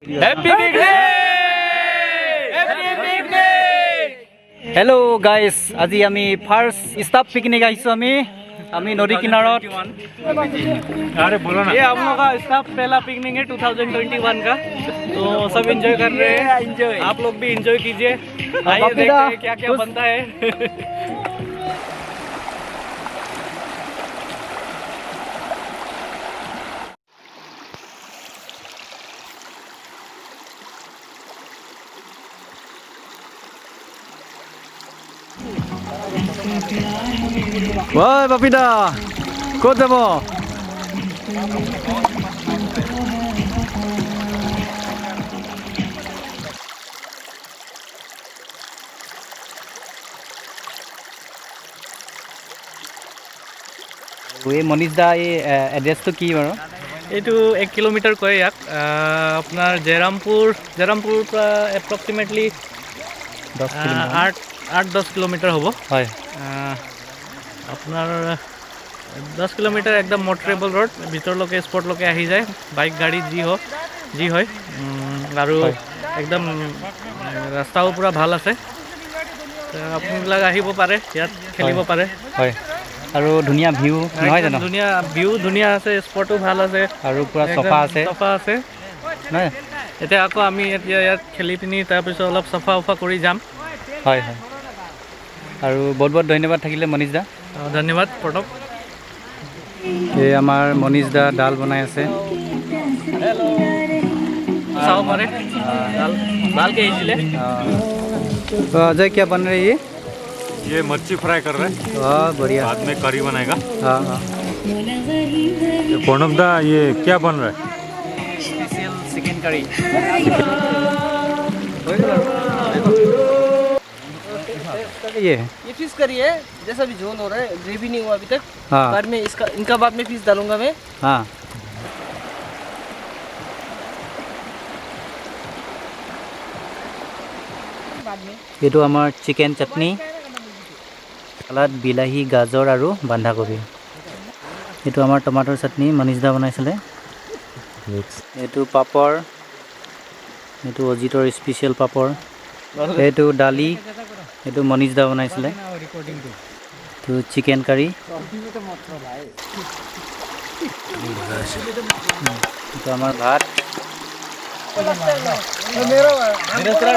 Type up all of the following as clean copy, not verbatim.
Happy picnic! Happy picnic! Hello guys, আজি আমি first staff picnic iso আমি नदी किनारत। अरे बोलो ना। ये हम लोग का स्टाफ पहला पिकनिक है 2021 का, तो सब एंजॉय कर रहे हैं। आप लोग भी एंजॉय कीजिए। आइए देखते हैं क्या क्या बनता है। Woi Papida, kau temu? ये मनीष दा ये एड्रेस तो की बारो? এইটো 1 কিলোমিটাৰ কয় ইয়াক আপোনাৰ জেৰামপুৰ পৰা এপ্ৰক্সিমেটলি 8-10 কিলোমিটাৰ হ'ব হয় আপোনাৰ 10 কিলোমিটাৰ একদম মটৰেবল ৰোড ভিতৰলৈকে স্পটলৈকে আহি যায় বাইক গাড়ী যি হয় আৰু একদম ৰাস্তাও পুৰা ভাল আছে আপোনালোক আহিব পাৰে ইয়াত খেলিব পাৰে হয় আৰু ধুনীয়া ভিউ নহয় জানো ধুনীয়া ভিউ ধুনীয়া আছে স্পটো ভাল আছে আৰু পুৰা সফা আছে নহয় এতিয়া আকৌ আমি এতিয়া ইয়াত খেলি পিনি তাৰপিছত অলপ সফা কৰি যাম হয় হয় আৰু বহুত বহুত ধন্যবাদ থাকিলে মনীষ দা ধন্যবাদ প্ৰণৱ এই আমাৰ মনীষ দা ডাল বনাই আছে চাও মাৰে ডাল के इसीलिए तो अजय क्या बन रही है ये मच्छी फ्राई कर रहे हैं हाँ बढ़िया बाद में करी बनेगा हाँ हाँ प्रणव दा ये क्या बन रहा है स्पेशल चिकन करी ये फिश करी है जैसा भी झोल हो रहा है ग्रेवी नहीं हुआ अभी तक हाँ बाद में इनका बाद में फिश डालूंगा मैं हाँ এইটো আমাৰ চিকেন চাটনি সালাদ বিলাহী গাজৰ আৰু বন্ধাকবি এইটো আমাৰ টমাটৰ চাটনি মনীষ দা বনাইছিলে এইটো পাপৰ এইটো অজিতৰ স্পেচিয়েল পাপৰ এইটো দালি এইটো মনীষ দা বনাইছিলে এইটো চিকেন কাৰী এইটো আমাৰ ভাত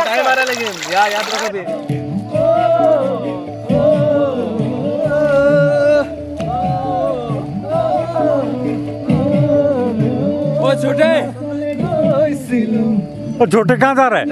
टाइम आ रहा लेकिन याद रखो भी छोटे कहाँ जा रहे हैं